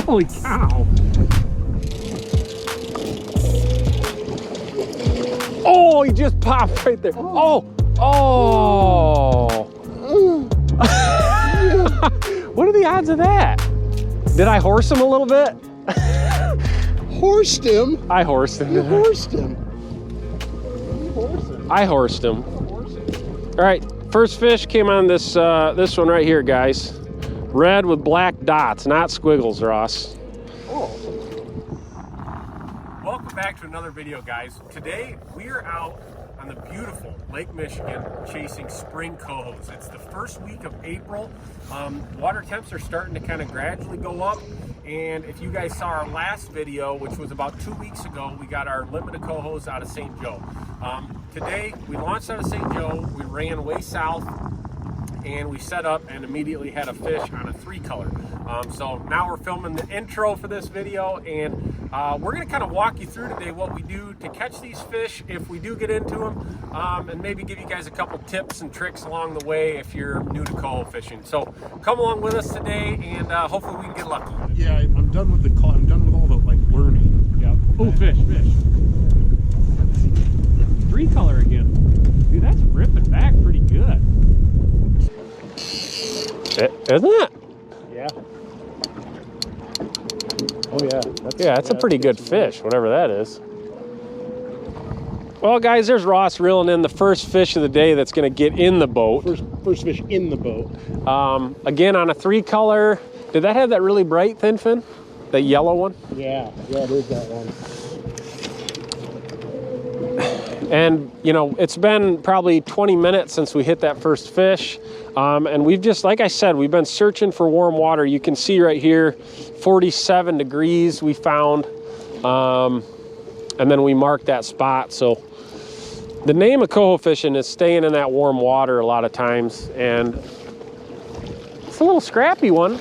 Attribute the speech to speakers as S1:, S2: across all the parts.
S1: Holy cow. Oh, he just popped right there. Oh, oh. What are the odds of that? Did I horse him a little bit?
S2: Horsed him?
S1: I horsed him.
S2: You horsed him.
S1: I horsed him. All right, first fish came on this this one right here, guys. Red with black dots, not squiggles, Ross.
S2: Oh.
S1: Welcome back to another video, guys. Today we are out on the beautiful Lake Michigan chasing spring cohos. It's the first week of April. Water temps are starting to kind of gradually go up. And if you guys saw our last video, which was about 2 weeks ago, we got our limited cohos out of St. Joe. Today we launched out of St. Joe. We ran way south and we set up and immediately had a fish on a 3-color. So now we're filming the intro for this video, and we're gonna kind of walk you through today what we do to catch these fish if we do get into them, and maybe give you guys a couple tips and tricks along the way if you're new to coho fishing. So come along with us today, and hopefully we can get lucky.
S2: Yeah, I'm done with the call. I'm done with all the learning.
S1: Yeah. Oh, fish. 3-color again. Dude, that's ripping back pretty good. Isn't it?
S2: Yeah. Oh yeah.
S1: That's a pretty good fish, whatever that is. Well, guys, there's Ross reeling in the first fish of the day that's going to get in the boat.
S2: First fish in the boat.
S1: Again, on a 3-color. Did that have that really bright thin fin? The yellow one?
S2: Yeah, there's that one.
S1: And, you know, it's been probably 20 minutes since we hit that first fish. And we've just, like I said, we've been searching for warm water. You can see right here, 47 degrees we found. And then we marked that spot. So the name of coho fishing is staying in that warm water a lot of times. And it's a little scrappy one.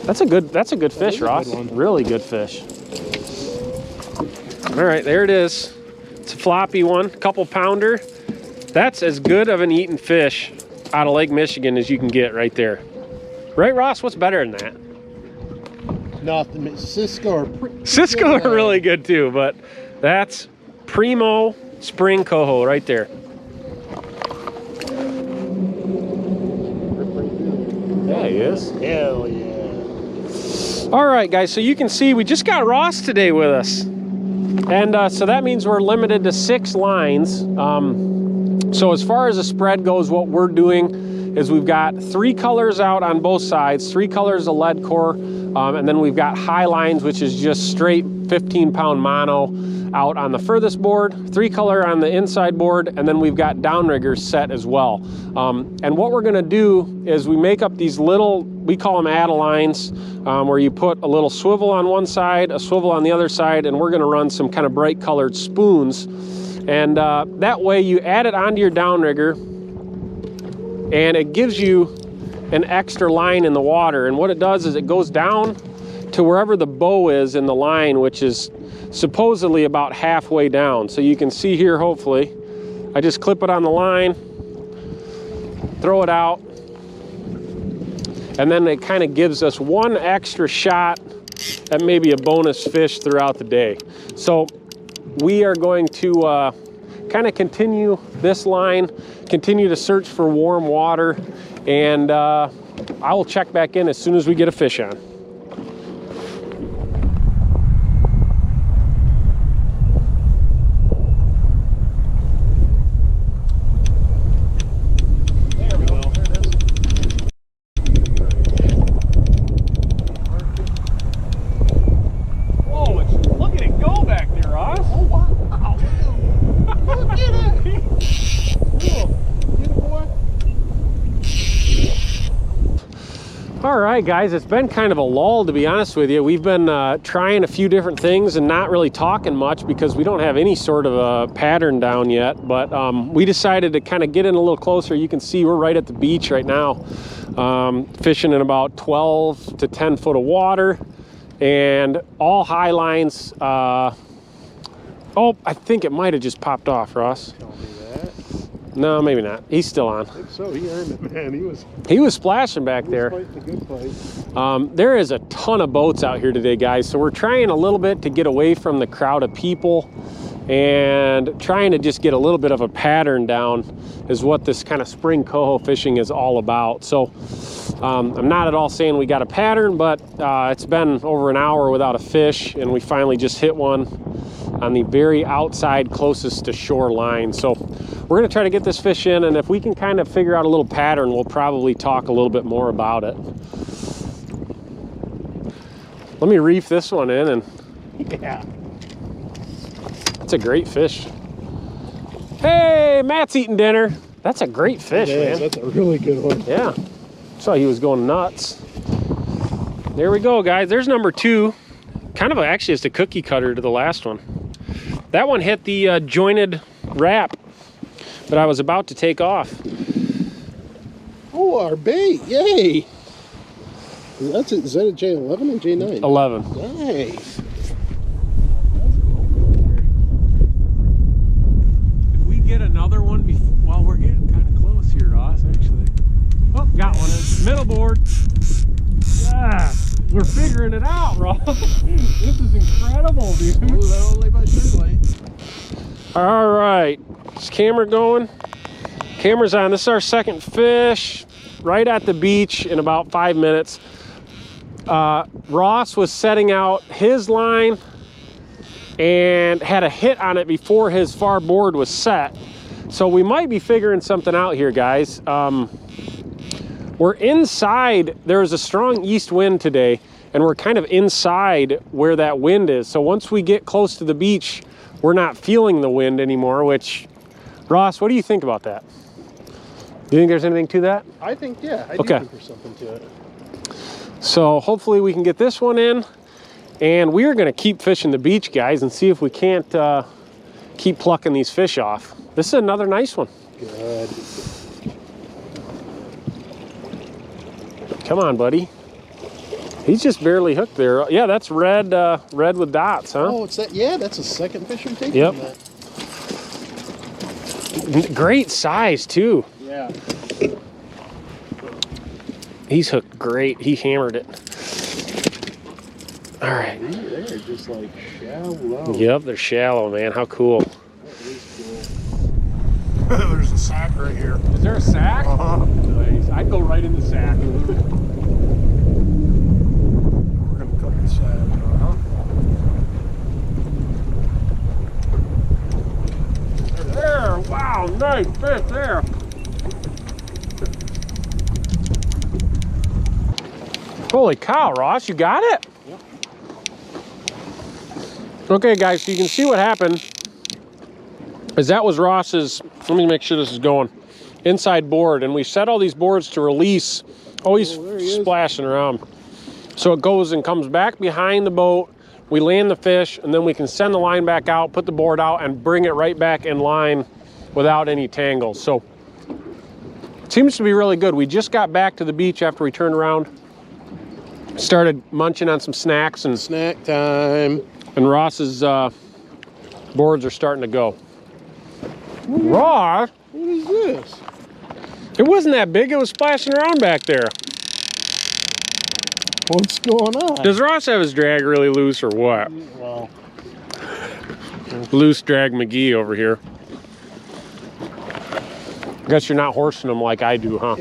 S1: That's a good fish, Ross. Really good fish. All right, there it is. It's a floppy one, couple pounder. That's as good of an eating fish out of Lake Michigan as you can get right there. Right, Ross? What's better than that?
S2: Nothing. Cisco
S1: are really good too, but that's primo spring coho right there. Yeah, he is.
S2: Hell yeah.
S1: All right, guys, so you can see we just got Ross today with us. And so that means we're limited to 6 lines. So as far as the spread goes, what we're doing is we've got 3 colors out on both sides, 3 colors of lead core, and then we've got high lines, which is just straight 15-pound mono out on the furthest board, 3-color on the inside board, and then we've got downriggers set as well. And what we're gonna do is we make up these little, we call them add-a-lines, where you put a little swivel on one side, a swivel on the other side, and we're gonna run some kind of bright colored spoons. And that way you add it onto your downrigger, and it gives you an extra line in the water. And what it does is it goes down to wherever the bow is in the line, which is supposedly about halfway down. So you can see here, hopefully, I just clip it on the line, throw it out, and then it kind of gives us one extra shot at maybe a bonus fish throughout the day. So we are going to kind of continue this line, continue to search for warm water, and I will check back in as soon as we get a fish on. All right, guys, it's been kind of a lull, to be honest with you. We've been trying a few different things and not really talking much because we don't have any sort of a pattern down yet. But we decided to kind of get in a little closer. You can see we're right at the beach right now, fishing in about 12 to 10 foot of water, and all high lines. Oh, I think it might have just popped off, Ross. No, maybe not. He's still on.
S2: I think so. He earned it, man.
S1: He was splashing back there.
S2: Fighting a good fight.
S1: There is a ton of boats out here today, guys. So we're trying a little bit to get away from the crowd of people and trying to just get a little bit of a pattern down is what this kind of spring coho fishing is all about. So I'm not at all saying we got a pattern, but it's been over an hour without a fish, and we finally just hit one on the very outside closest to shore line. So we're gonna try to get this fish in, and if we can kind of figure out a little pattern, we'll probably talk a little bit more about it. Let me reef this one in, and
S2: Yeah.
S1: it's a great fish. Hey, Matt's eating dinner. That's a great fish, man.
S2: That's a really good one.
S1: Yeah, saw he was going nuts. There we go, guys. There's number 2. Kind of actually just a cookie cutter to the last one. That one hit the jointed wrap that I was about to take off.
S2: Oh, our bait. Yay. Is that a J11 and J9?
S1: 11.
S2: Nice.
S1: If we get another one, well, we're getting kind of close here, Ross, actually. Oh, got one. Middle board. Yeah, we're figuring it out, Ross. This is incredible, dude.
S2: Slowly but surely.
S1: All right, is camera going? Camera's on. This is our second fish right at the beach in about 5 minutes. Ross was setting out his line and had a hit on it before his far board was set. So we might be figuring something out here, guys. We're inside. There's a strong east wind today, and we're kind of inside where that wind is. So once we get close to the beach, we're not feeling the wind anymore, which, Ross, what do you think about that? Do you think there's anything to that?
S2: I think, yeah, I do
S1: Okay.
S2: think there's something to it.
S1: So hopefully we can get this one in, and we are gonna keep fishing the beach, guys, and see if we can't keep plucking these fish off. This is another nice one.
S2: Good.
S1: Come on, buddy. He's just barely hooked there. Yeah, that's red red with dots, huh?
S2: Oh, it's that. Yeah, that's a second fish I'm taking.
S1: Yep.
S2: On that.
S1: Great size, too.
S2: Yeah.
S1: He's hooked great. He hammered it. All right.
S2: They're just like shallow.
S1: Yep, they're shallow, man. How cool.
S2: That is cool. There's a sack right here.
S1: Is there a sack? Nice. I'd go right in the sack.
S2: We're gonna cut the sack.
S1: There. Wow, nice fish there. Holy cow, Ross, you got it?
S2: Yep.
S1: Okay, guys, so you can see what happened is that was Ross's, let me make sure this is going, inside board, and we set all these boards to release. Oh, he's splashing around. So it goes and comes back behind the boat, we land the fish, and then we can send the line back out, put the board out, and bring it right back in line without any tangles. So it seems to be really good. We just got back to the beach after we turned around, started munching on some snacks, and
S2: Snack time.
S1: Ross's boards are starting to go. Ross,
S2: What is this?
S1: it wasn't that big. It was splashing around back there.
S2: What's going on?
S1: Does Ross have his drag really loose or what?
S2: Well,
S1: Loose drag McGee over here. Guess you're not horsing them like I do, huh?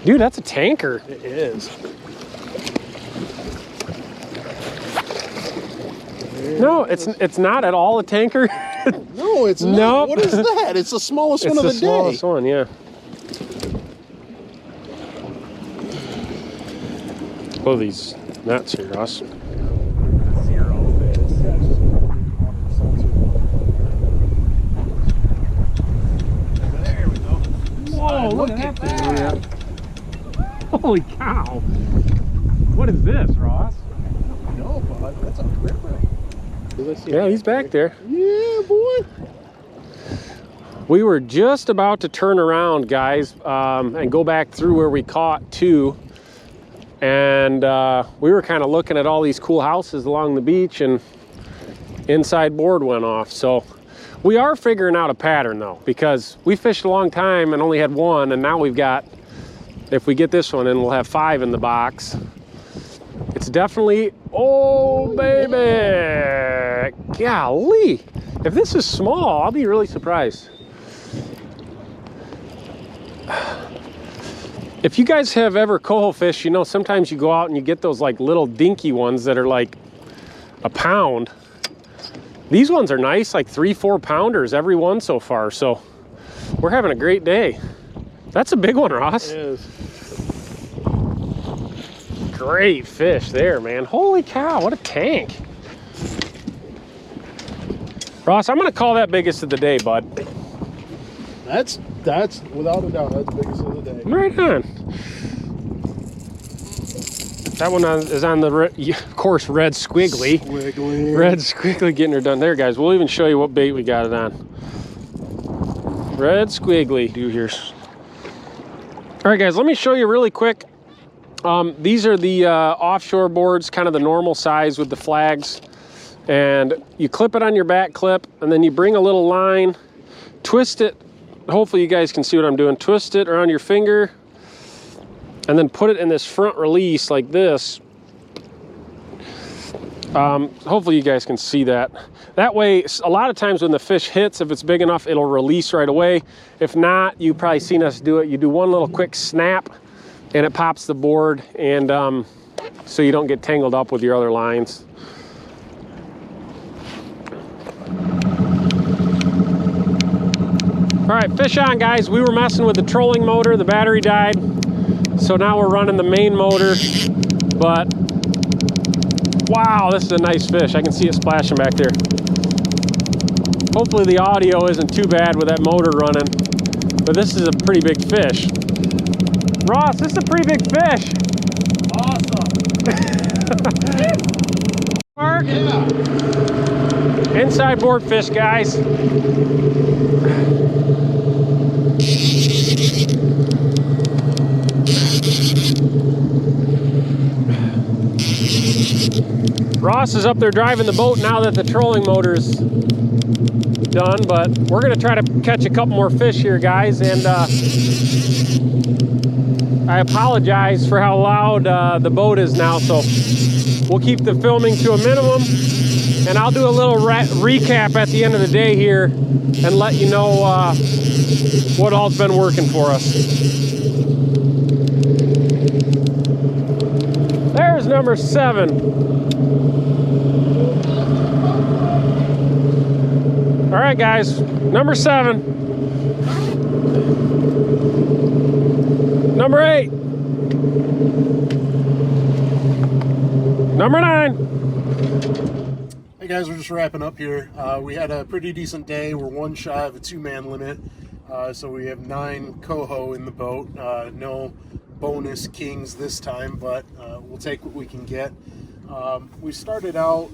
S1: Dude, that's a tanker.
S2: it is.
S1: No, it's not at all a tanker.
S2: No, it's not.
S1: Nope.
S2: What is that? It's the smallest
S1: It's
S2: one
S1: the
S2: of the
S1: smallest
S2: day.
S1: one, yeah. What are these nuts here, Ross?
S2: There we go.
S1: Whoa,
S2: look at that.
S1: Holy cow. What is this, Ross?
S2: No, bud, that's a ripper.
S1: Yeah, he's back there.
S2: Yeah, boy.
S1: We were just about to turn around, guys, and go back through where we caught two. And we were kind of looking at all these cool houses along the beach, and inside board went off. So We are figuring out a pattern though, because we fished a long time and only had one, and now we've got, if we get this one in, we'll have 5 in the box. It's definitely, oh baby, golly. If this is small, I'll be really surprised. If you guys have ever coho fished, you know sometimes you go out and you get those like little dinky ones that are like a pound. These ones are nice, like 3-4 pounders every one so far. So we're having a great day. That's a big one, Ross.
S2: It is.
S1: Great fish there, man. Holy cow, what a tank. Ross, I'm gonna call that biggest of the day, bud.
S2: That's without a doubt, that's the biggest of the day.
S1: Right on. That one is on the, of course, red squiggly.
S2: Squiggly.
S1: Red squiggly getting her done. There, guys, we'll even show you what bait we got it on. Red squiggly. Do here. All right, guys, let me show you really quick. These are the offshore boards, kind of the normal size with the flags. And you clip it on your back clip, and then you bring a little line, twist it. Hopefully you guys can see what I'm doing. Twist it around your finger, and then put it in this front release like this. Hopefully you guys can see that. That way, a lot of times when the fish hits, if it's big enough, it'll release right away. If not, you've probably seen us do it. You do one little quick snap, and it pops the board, and so you don't get tangled up with your other lines. All right, fish on, guys. We were messing with the trolling motor. The battery died. So now we're running the main motor. But, wow, this is a nice fish. I can see it splashing back there. Hopefully the audio isn't too bad with that motor running. But this is a pretty big fish. Ross, this is a pretty big fish.
S2: Awesome.
S1: Mark?
S2: Yeah.
S1: Inside board fish, guys. Ross is up there driving the boat now that the trolling motor's done, but we're gonna try to catch a couple more fish here, guys, and I apologize for how loud the boat is now, so we'll keep the filming to a minimum, and I'll do a little recap at the end of the day here and let you know what all's been working for us. There's number 7. All right, guys, number 7. Number 8. Number 9.
S2: Hey guys, we're just wrapping up here. We had a pretty decent day. We're one shy of a 2-man limit. So we have 9 coho in the boat. No bonus kings this time, but we'll take what we can get. We started out,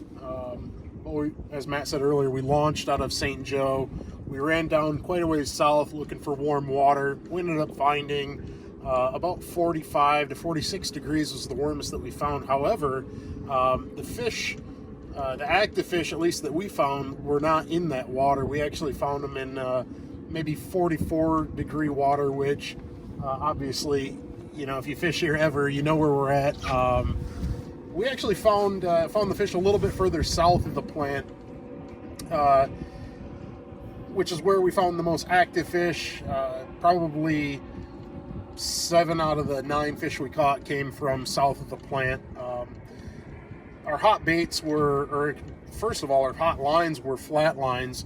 S2: as Matt said earlier, we launched out of St. Joe. We ran down quite a ways south looking for warm water. We ended up finding about 45 to 46 degrees was the warmest that we found. However, the fish, the active fish, at least that we found, were not in that water. We actually found them in maybe 44 degree water, which obviously, you know, if you fish here ever, you know where we're at. We actually found the fish a little bit further south of the plant, which is where we found the most active fish. Probably 7 out of the 9 fish we caught came from south of the plant. Our hot baits were, or first of all, our hot lines were flat lines,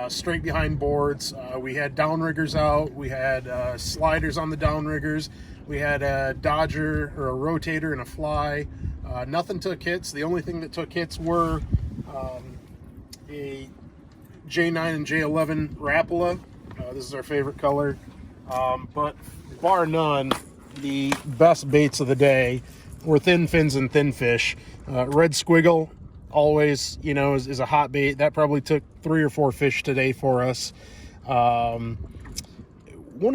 S2: straight behind boards. We had downriggers out. We had sliders on the downriggers. We had a dodger or a rotator and a fly. Nothing took hits. The only thing that took hits were a J9 and J11 Rapala. This is our favorite color. But bar none, the best baits of the day were thin fins and thin fish. Red squiggle always, you know, is a hot bait. That probably took 3 or 4 fish today for us. One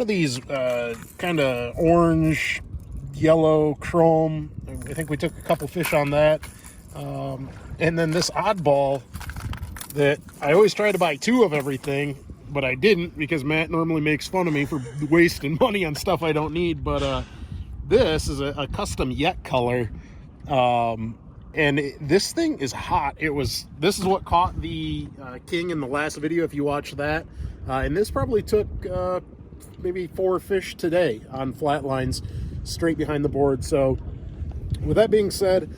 S2: of these kind of orange, yellow, chrome, I think we took a couple fish on that. And then this oddball that I always try to buy 2 of everything, but I didn't because Matt normally makes fun of me for wasting money on stuff I don't need. But this is a custom Yet color, and this thing is hot. This is what caught the king in the last video, if you watch that, and this probably took maybe 4 fish today on flat lines straight behind the board. So with that being said,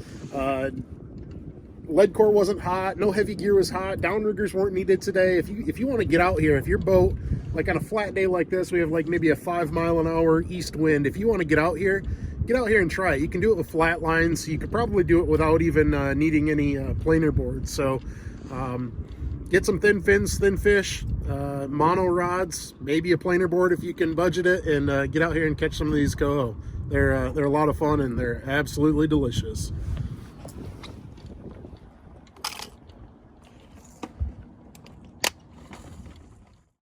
S2: lead core wasn't hot, no heavy gear was hot, downriggers weren't needed today. If you want to get out here, if your boat, like on a flat day like this, we have like maybe a 5-mile-an-hour east wind. If you want to get out here and try it. You can do it with flat lines. You could probably do it without even needing any planer boards. So get some thin fins, thin fish, mono rods, maybe a planer board if you can budget it, and get out here and catch some of these coho. They're a lot of fun, and they're absolutely delicious.